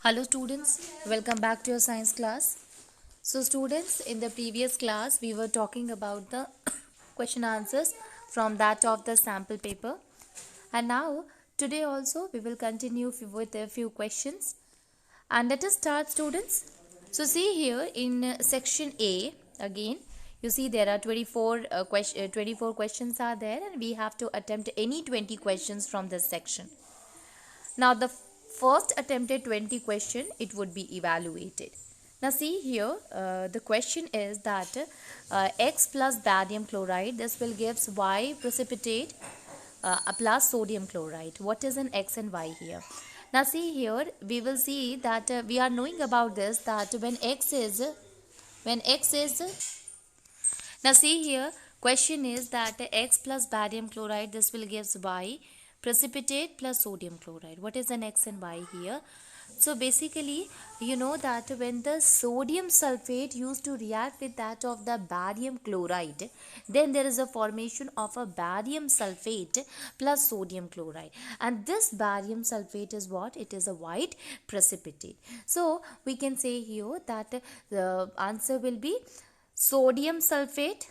Hello students, welcome back to your science class. So students, in the previous class we were talking about the question answers from that of the sample paper, and now today also we will continue with a few questions, and let us start students. So see here in section A again, you see there are 24 questions are there, and we have to attempt any 20 questions from this section. Now the first attempted 20 question, it would be evaluated. Now see here, the question is that X plus barium chloride, this will gives Y precipitate plus sodium chloride. What is an X and Y here? Now see here, we will see that we are knowing about this, that when X is now see here, question is that X plus barium chloride, this will gives Y precipitate plus sodium chloride. What is an X and Y here? So basically, you know that when the sodium sulfate used to react with that of the barium chloride, then there is a formation of a barium sulfate plus sodium chloride. And this barium sulfate is what? It is a white precipitate. So we can say here that the answer will be sodium sulfate,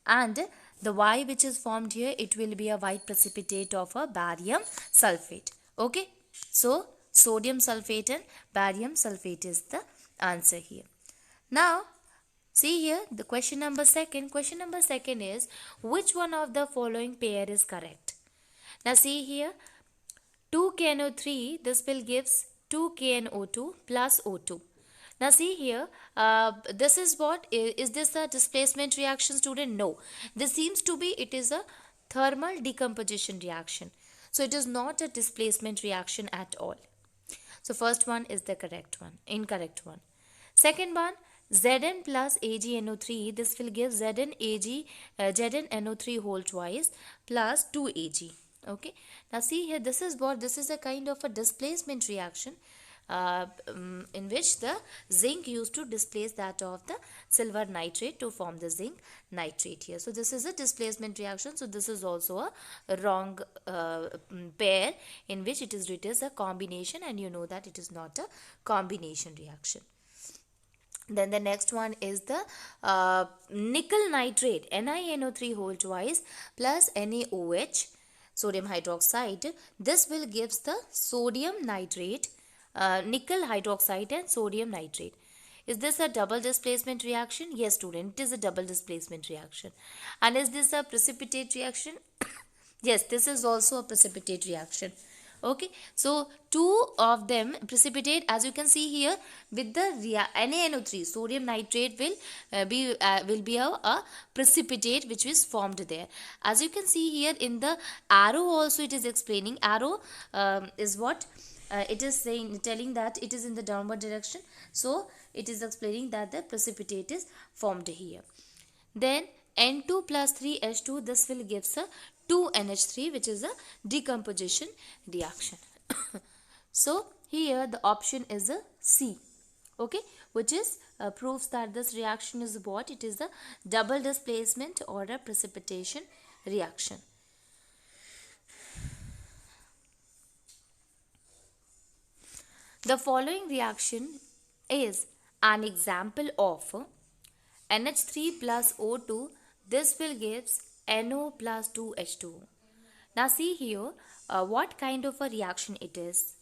and the Y which is formed here, it will be a white precipitate of a barium sulfate. Okay, so sodium sulfate and barium sulfate is the answer here. Now see here, the question number second is, which one of the following pair is correct? Now see here, 2KNO3, this will gives 2KNO2 plus O2. Now see here, this is what, is this a displacement reaction, student? No. This seems to be, it is a thermal decomposition reaction. So it is not a displacement reaction at all. So first one is the correct one, incorrect one. Second one, Zn plus AgNO3, this will give ZnNO3 whole twice plus 2Ag. Okay, now see here, this is what, this is a kind of a displacement reaction in which the zinc used to displace that of the silver nitrate to form the zinc nitrate here. So this is a displacement reaction. So this is also a wrong pair in which it is written as a combination, and you know that it is not a combination reaction. Then the next one is the nickel nitrate, NiNO3 whole twice plus NaOH, sodium hydroxide. This will gives the sodium nitrate, nickel hydroxide and sodium nitrate. Is this a double displacement reaction? Yes, student, it is a double displacement reaction. And is this a precipitate reaction? Yes, this is also a precipitate reaction. Okay, so two of them precipitate, as you can see here, with the NaNO3, sodium nitrate will be a precipitate which is formed there. As you can see here in the arrow also, it is explaining, arrow is what it is telling that it is in the downward direction. So it is explaining that the precipitate is formed here. Then N2 plus 3H2, this will gives a 2NH3, which is a decomposition reaction. So here the option is a C. Okay, which is proves that this reaction is what? It is a double displacement or a precipitation reaction. The following reaction is an example of NH3 plus O2, this will gives NO plus 2H2. Now see here, what kind of a reaction it is.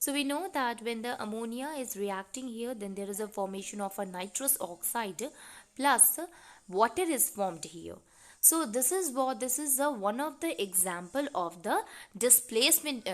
So we know that when the ammonia is reacting here, then there is a formation of a nitrous oxide plus water is formed here. So this is what, this is one of the example of the displacement,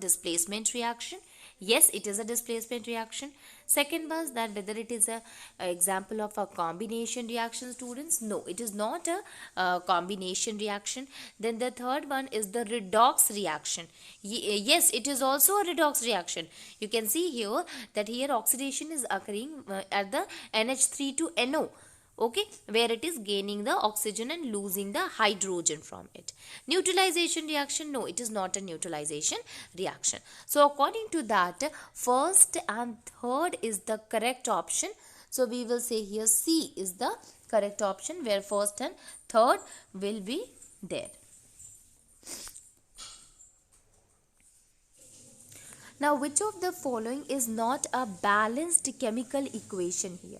displacement reaction. Yes, it is a displacement reaction. Second was that whether it is a example of a combination reaction, students. No, it is not a combination reaction. Then the third one is the redox reaction. Yes, it is also a redox reaction. You can see here that here oxidation is occurring at the NH3 to NO. Okay, where it is gaining the oxygen and losing the hydrogen from it. Neutralization reaction, no, it is not a neutralization reaction. So according to that, first and third is the correct option. So we will say here C is the correct option, where first and third will be there. Now, which of the following is not a balanced chemical equation here?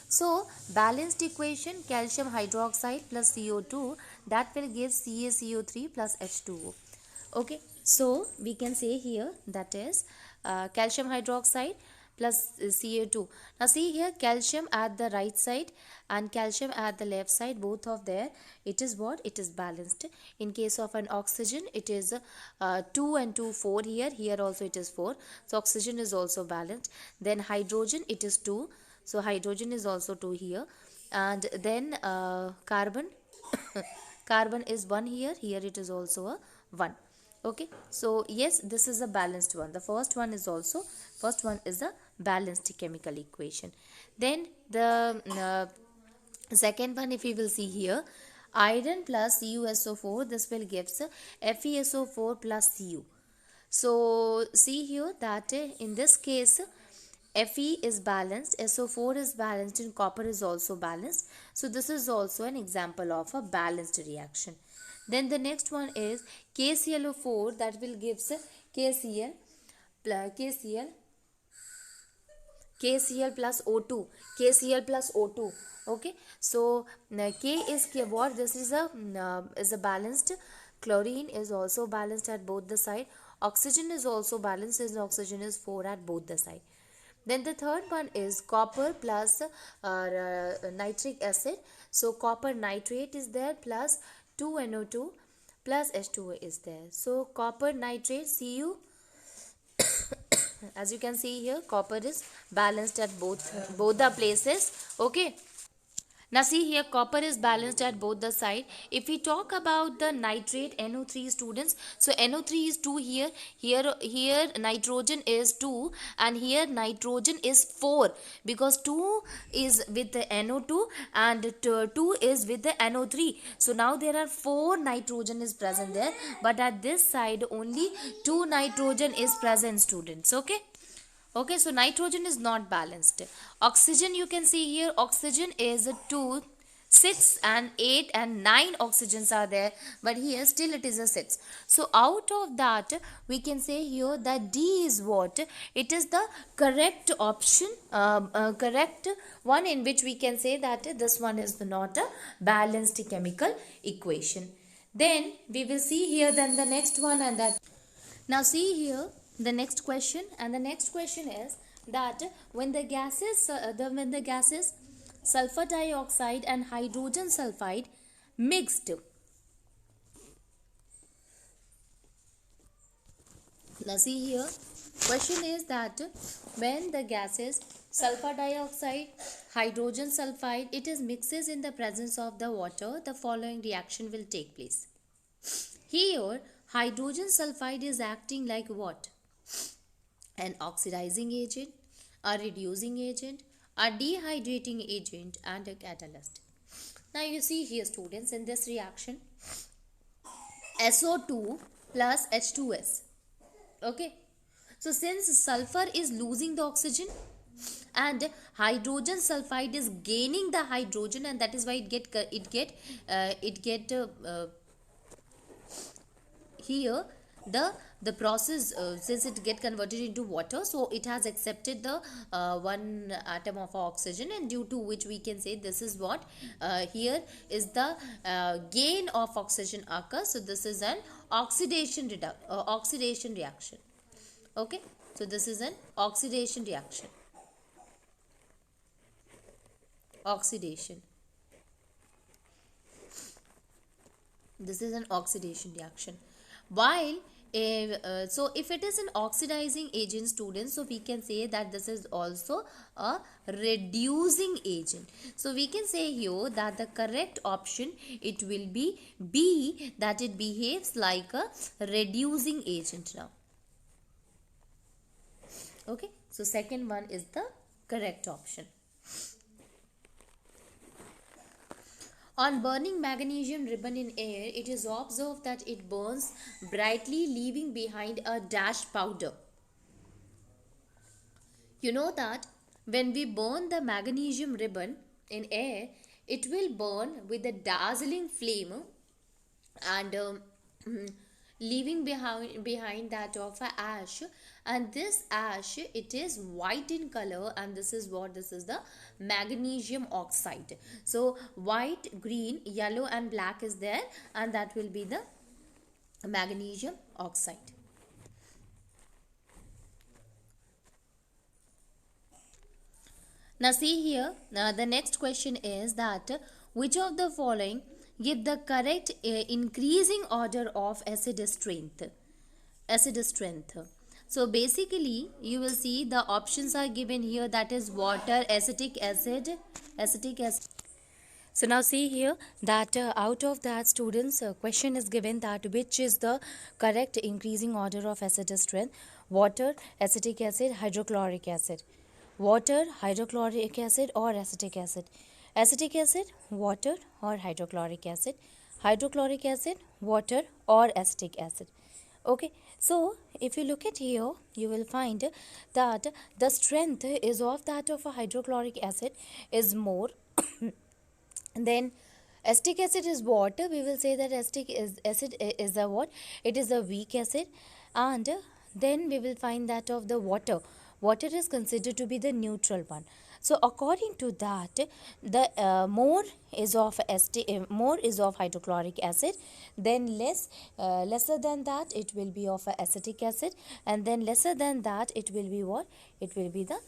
So, balanced equation, calcium hydroxide plus CO2, that will give CaCO3 plus H2O. Okay, so we can say here that is calcium hydroxide plus CO2. Now see here, calcium at the right side and calcium at the left side, both of there, it is what? It is balanced. In case of an oxygen, it is 2 and 2, 4 here. Here also it is 4. So oxygen is also balanced. Then hydrogen, it is 2. So hydrogen is also 2 here. And then carbon, carbon is 1 here. Here it is also a 1. Okay, so yes, this is a balanced one. The first one is a balanced chemical equation. Then the second one, if we will see here, iron plus CuSO4, this will gives FeSO4 plus Cu. So see here that in this case Fe is balanced, SO4 is balanced, and copper is also balanced. So this is also an example of a balanced reaction. Then the next one is KClO4, that will gives KCl KCl plus O2, KCl plus O2. Okay, so K is what? This is a balanced. Chlorine is also balanced at both the side. Oxygen is also balanced, since oxygen is 4 at both the side. Then the third one is copper plus nitric acid. So copper nitrate is there plus 2NO2 plus H2O is there. So copper nitrate Cu, as you can see here, copper is balanced at both the places. Okay. Now see here, copper is balanced at both the side. If we talk about the nitrate NO3 students, so NO3 is 2 here, here nitrogen is 2, and here nitrogen is 4, because 2 is with the NO2 and 2 is with the NO3. So now there are 4 nitrogen is present there, but at this side only 2 nitrogen is present, students. Okay. Okay, so nitrogen is not balanced. Oxygen, you can see here, oxygen is 2, 6 and 8 and 9 oxygens are there, but here still it is a 6. So out of that, we can say here that D is what? It is the correct option, correct one, in which we can say that this one is not a balanced chemical equation. Then we will see here then the next one, and that. Now see here the next question, and the next question is that when the gases sulfur dioxide and hydrogen sulfide mixed. Now see here, question is that when the gases sulfur dioxide, hydrogen sulfide, it is mixes in the presence of the water, the following reaction will take place. Here hydrogen sulfide is acting like what? An oxidizing agent, a reducing agent, a dehydrating agent, and a catalyst. Now you see here, students, in this reaction, SO2 plus H2S. Okay, so since sulfur is losing the oxygen and hydrogen sulfide is gaining the hydrogen, and that is why it get here the process, since it get converted into water, so it has accepted the one atom of oxygen, and due to which we can say this is what here is the gain of oxygen occurs. So this is an oxidation reaction. Okay, so this is an oxidation reaction. This is an oxidation reaction. While so if it is an oxidizing agent, students, so we can say that this is also a reducing agent. So we can say here that the correct option, it will be B, that it behaves like a reducing agent now. Okay, so second one is the correct option. On burning magnesium ribbon in air, it is observed that it burns brightly, leaving behind a dash powder. You know that when we burn the magnesium ribbon in air, it will burn with a dazzling flame, and leaving behind that of a ash, and this ash, it is white in color, and this is what, this is the magnesium oxide. So white, green, yellow and black is there, and that will be the magnesium oxide. Now see here, the next question is that which of the following give the correct increasing order of acid strength? Acid strength. So basically you will see the options are given here, that is water, acetic acid. So now see here that out of that students question is given that which is the correct increasing order of acid strength: water, acetic acid, hydrochloric acid. Water, hydrochloric acid or acetic acid. Acetic acid, water or hydrochloric acid. Hydrochloric acid, water or acetic acid. Okay, so if you look at here, you will find that the strength is of that of a hydrochloric acid is more. Then acetic acid is what? We will say that acetic acid is a what? It is a weak acid. And then we will find that of the water. Water is considered to be the neutral one. So according to that, the more is of more is of hydrochloric acid, then lesser than that it will be of acetic acid, and then lesser than that it will be what? It will be the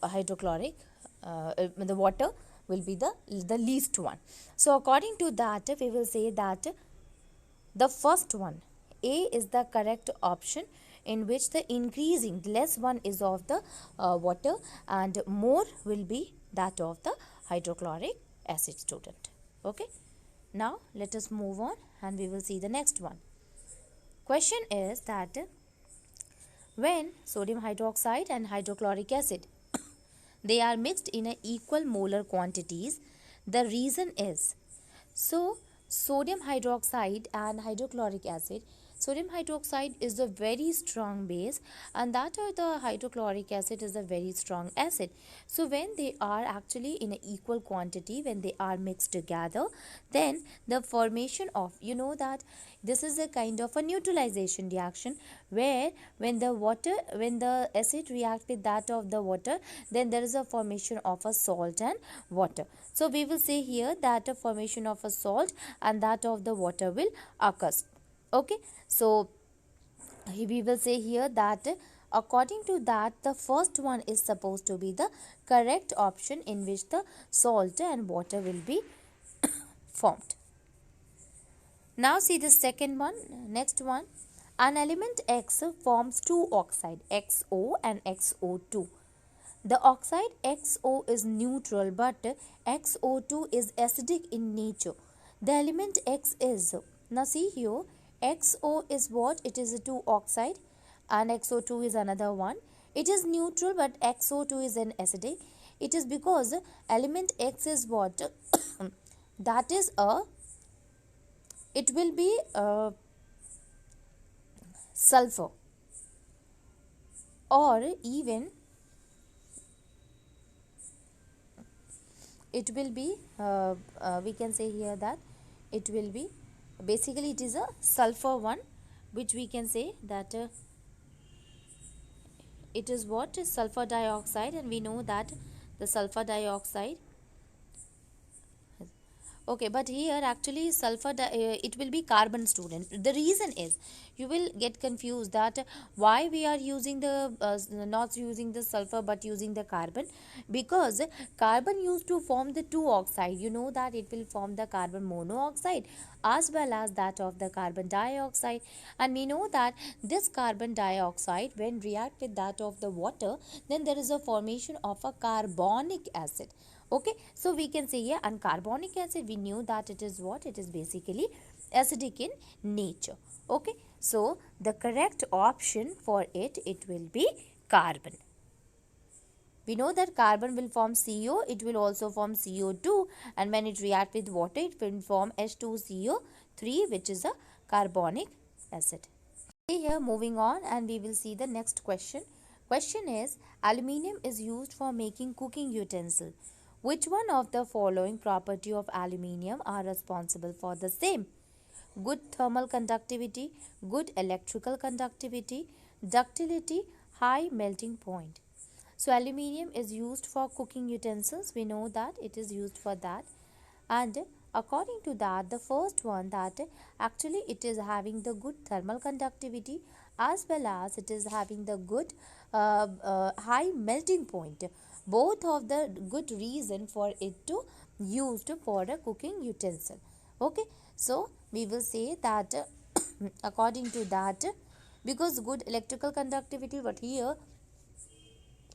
hydrochloric, the water will be the least one. So according to that, we will say that the first one, A, is the correct option, in which the increasing less one is of the water and more will be that of the hydrochloric acid, student. Okay, now let us move on and we will see the next one. Question is that when sodium hydroxide and hydrochloric acid, they are mixed in a equal molar quantities, the reason is, so sodium hydroxide and hydrochloric acid, sodium hydroxide is a very strong base and that of the hydrochloric acid is a very strong acid. So when they are actually in an equal quantity, when they are mixed together, then the formation of, you know that this is a kind of a neutralization reaction, where when the acid react with that of the water, then there is a formation of a salt and water. So we will say here that a formation of a salt and that of the water will occur. Okay, so we will say here that according to that, the first one is supposed to be the correct option, in which the salt and water will be formed. Now see the second one, next one. An element X forms two oxide, XO and XO2. The oxide XO is neutral, but XO2 is acidic in nature. The element X is, now see here, XO is what? It is a 2 oxide and XO2 is another one. It is neutral, but XO2 is an acidic. It is because element X is what? That is a, it will be sulfur, or even it will be we can say here that it will be, basically it is a sulfur one, which we can say that it is what is sulfur dioxide, and we know that the sulfur dioxide. Okay, but here actually it will be carbon, student. The reason is, you will get confused that why we are using the not using the sulfur but using the carbon, because carbon used to form the 2 oxide. You know that it will form the carbon monoxide as well as that of the carbon dioxide, and we know that this carbon dioxide, when react with that of the water, then there is a formation of a carbonic acid. Okay, so we can say here, and carbonic acid, we knew that it is what? It is basically acidic in nature. Okay, so the correct option for it will be carbon. We know that carbon will form CO, it will also form CO2, and when it react with water, it will form H2CO3, which is a carbonic acid. Here, moving on, and we will see the next question. Question is, aluminium is used for making cooking utensil. Which one of the following property of aluminium are responsible for the same? good thermal conductivity, good electrical conductivity, ductility, high melting point. So aluminium is used for cooking utensils. We know that it is used for that. And according to that, the first one, that actually it is having the good thermal conductivity, as well as it is having the good high melting point. Both of the good reason for it to used for a cooking utensil. Okay, so we will say that according to that, because good electrical conductivity, but here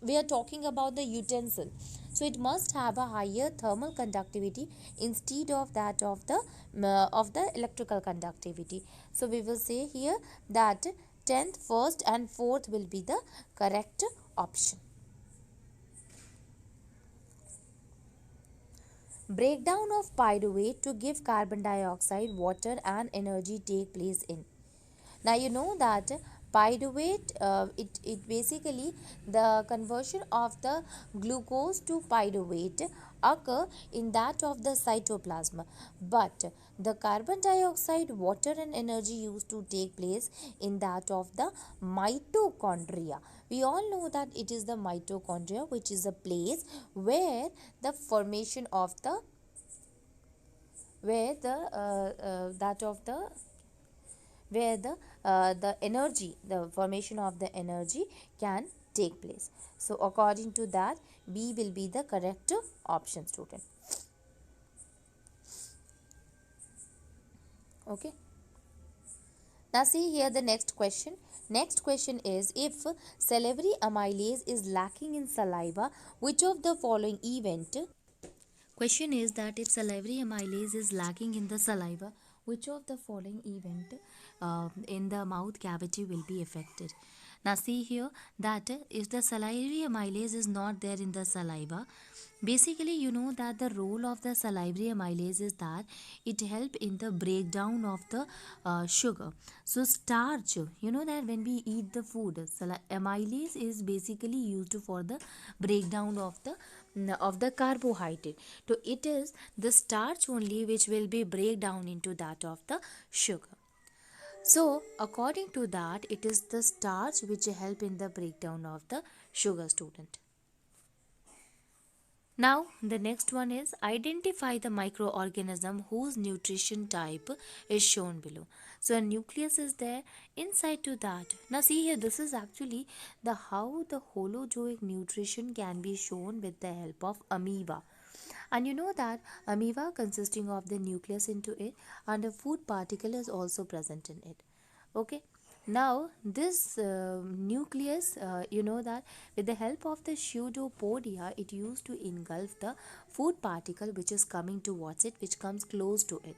we are talking about the utensil, so it must have a higher thermal conductivity instead of that of the electrical conductivity. So we will say here that 10th, 1st and 4th will be the correct option. Breakdown of pyruvate to give carbon dioxide, water and energy take place in. Now you know that pyruvate, it basically the conversion of the glucose to pyruvate occur in that of the cytoplasm, but the carbon dioxide, water and energy used to take place in that of the mitochondria. We all know that it is the mitochondria which is a place where the formation of the where the that of the energy, the formation of the energy can take place. So according to that, B will be the correct option, student. Okay, now see here the next question. Next question is, if salivary amylase is lacking in saliva, which of the following event. Question is that if salivary amylase is lacking in the saliva, which of the following event in the mouth cavity will be affected? Now see here that if the salivary amylase is not there in the saliva, basically you know that the role of the salivary amylase is that it help in the breakdown of the sugar. So starch, you know that when we eat the food, amylase is basically used for the breakdown of the carbohydrate. So it is the starch only which will be break down into that of the sugar. So according to that, it is the starch which help in the breakdown of the sugar, student. Now the next one is, identify the microorganism whose nutrition type is shown below. So a nucleus is there inside to that. Now see here, this is actually the how the holozoic nutrition can be shown with the help of amoeba. And you know that amoeba consisting of the nucleus into it, and a food particle is also present in it. Okay, now this nucleus, you know that with the help of the pseudopodia, it used to engulf the food particle which is coming towards it, which comes close to it.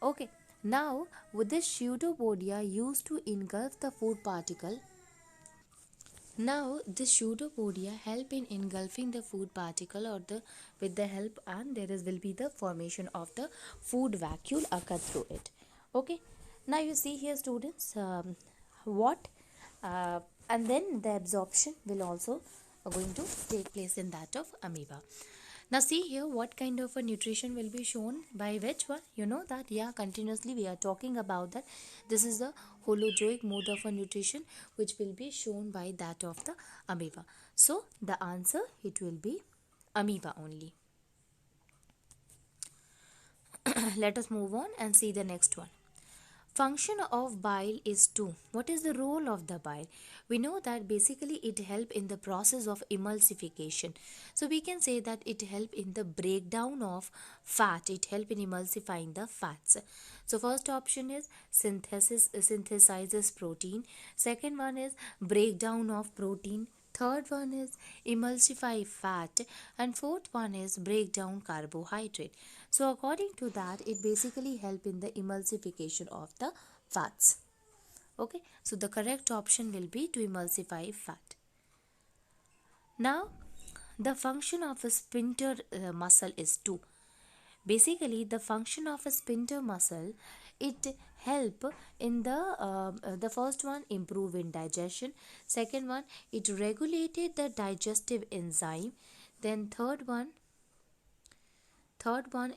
Okay, now with this pseudopodia used to engulf the food particle. Now this pseudopodia help in engulfing the food particle, or the with the help, and there is will be the formation of the food vacuole occur through it. Okay, now you see here, students, what and then the absorption will also going to take place in that of amoeba. Now see here what kind of a nutrition will be shown by which one. You know that, yeah, continuously we are talking about that. This is the holozoic mode of a nutrition which will be shown by that of the amoeba. So the answer, it will be amoeba only. Let us move on and see the next one. Function of bile is two. What is the role of the bile? We know that basically it help in the process of emulsification. So we can say that it help in the breakdown of fat. It help in emulsifying the fats. So first option is synthesizes protein. Second one is breakdown of protein. Third one is emulsify fat, and fourth one is break down carbohydrate. So according to that, it basically help in the emulsification of the fats. Okay, so the correct option will be to emulsify fat. Now the function of a sphincter muscle is two. Basically the function of a sphincter muscle, it help in the first one, improve in digestion. Second one, it regulated the digestive enzyme. Then third one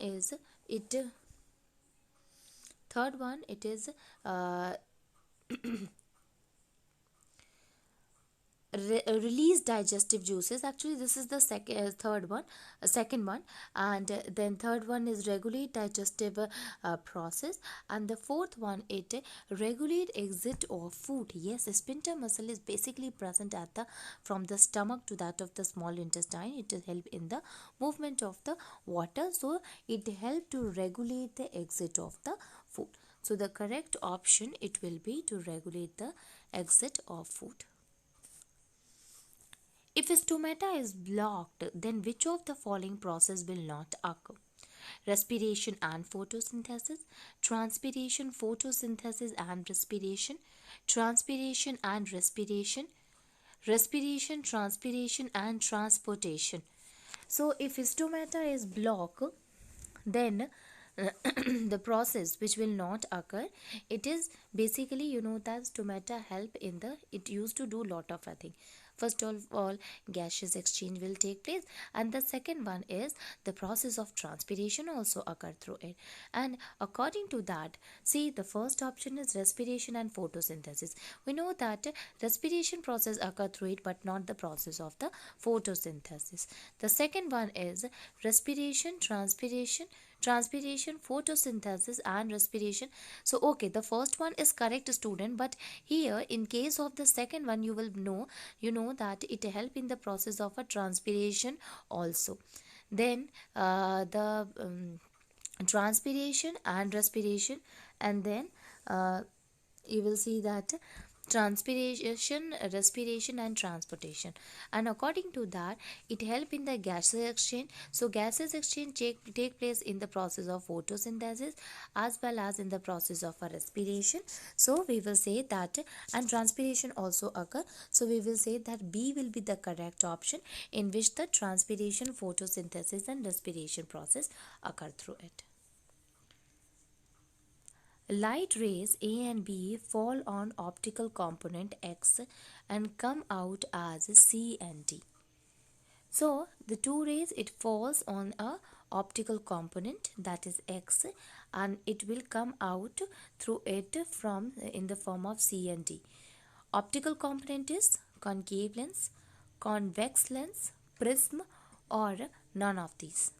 is it Third one, it is uh, release digestive juices. Actually, this is the third one, second one. And then third one is regulate digestive process. And the fourth one, it regulate exit of food. Yes, sphincter muscle is basically present at the from the stomach to that of the small intestine. It will help in the movement of the water, so it help to regulate the exit of the food. So the correct option, it will be to regulate the exit of food. If stomata is blocked, then which of the following process will not occur? Respiration and photosynthesis, transpiration, photosynthesis and respiration, transpiration and respiration, respiration, transpiration and transportation. So if stomata is blocked, then the process which will not occur, it is basically, you know, that stomata help in the, it used to do lot of thing. First of all, gaseous exchange will take place, and the second one is the process of transpiration also occur through it. And according to that, see, the first option is respiration and photosynthesis. We know that respiration process occur through it, but not the process of the photosynthesis. The second one is respiration, transpiration, photosynthesis and respiration. So okay, the first one is correct, student, but here in case of the second one, you will know, you know that it help in the process of a transpiration also. Then the transpiration and respiration, and then you will see that transpiration, respiration and transportation. And according to that, it help in the gases exchange. So gases exchange take place in the process of photosynthesis as well as in the process of a respiration. So we will say that, and transpiration also occur, so we will say that B will be the correct option, in which the transpiration, photosynthesis and respiration process occur through it. Light rays A and B fall on optical component X and come out as C and D. So the two rays, it falls on a optical component, that is X, and it will come out through it from in the form of C and D. Optical component is concave lens, convex lens, prism, or none of these.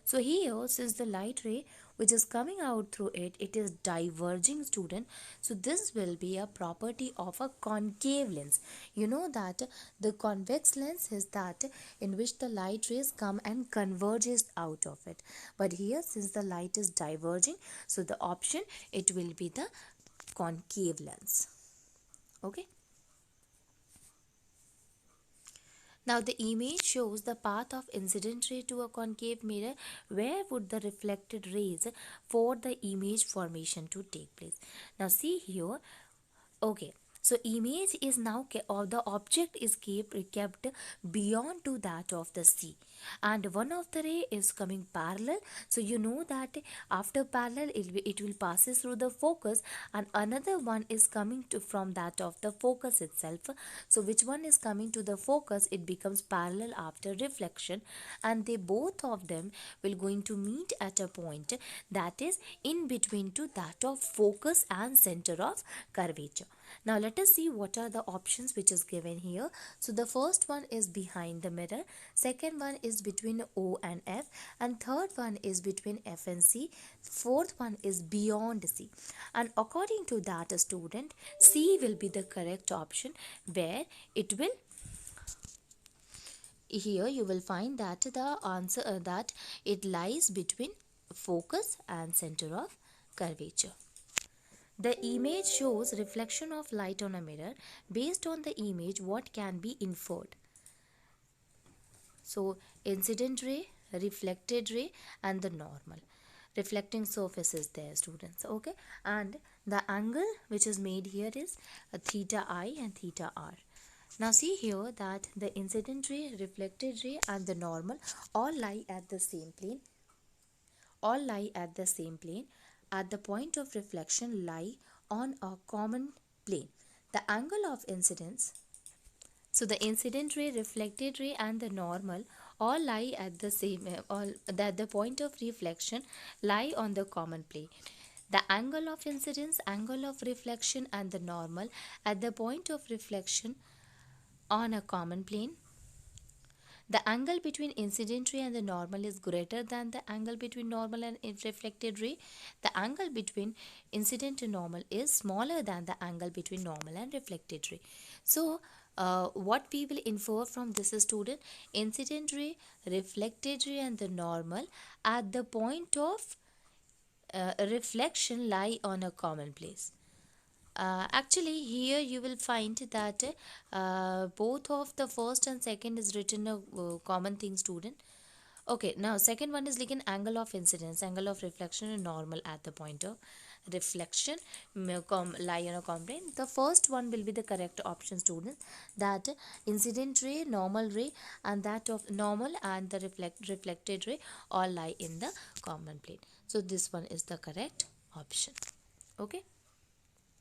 So here, since the light ray which is coming out through it, it is diverging, student. So this will be a property of a concave lens. You know that the convex lens is that in which the light rays come and converges out of it. But here, since the light is diverging, so the option, it will be the concave lens. Okay. Now the image shows the path of incident ray to a concave mirror. Where would the reflected rays for the image formation to take place? Now see here, okay. So image is now or the object is kept beyond to that of the C, and one of the ray is coming parallel. So you know that after parallel, it will passes through the focus, and another one is coming to from that of the focus itself. So which one is coming to the focus, it becomes parallel after reflection, and they both of them will going to meet at a point that is in between to that of focus and center of curvature. Now let us see what are the options which is given here. So the first one is behind the mirror, second one is between O and F, and third one is between F and C, fourth one is beyond C. And according to that, a student, C will be the correct option, where it will, here you will find that the answer that it lies between focus and center of curvature. The image shows reflection of light on a mirror. Based on the image, what can be inferred? So incident ray, reflected ray, and the normal. Reflecting surface is there, students. Okay, and the angle which is made here is a theta I and theta R. Now see here that the incident ray, reflected ray, and the normal all lie at the same plane. All lie at the same plane. At the point of reflection lie on a common plane. The angle of incidence, so the incident ray, reflected ray, and the normal all lie at the same, all that the point of reflection lie on the common plane. The angle of incidence, angle of reflection, and the normal at the point of reflection on a common plane. The angle between incident ray and the normal is greater than the angle between normal and reflected ray. The angle between incident and normal is smaller than the angle between normal and reflected ray. So, what we will infer from this student, incident ray, reflected ray, and the normal at the point of reflection lie on a common place. Actually, here you will find that both of the first and second is written a common thing, student. Okay, now second one is like an angle of incidence, angle of reflection and normal at the point of reflection lie on a common plane. The first one will be the correct option, students, that incident ray, normal ray, and that of normal and the reflected ray all lie in the common plane. So this one is the correct option. Okay.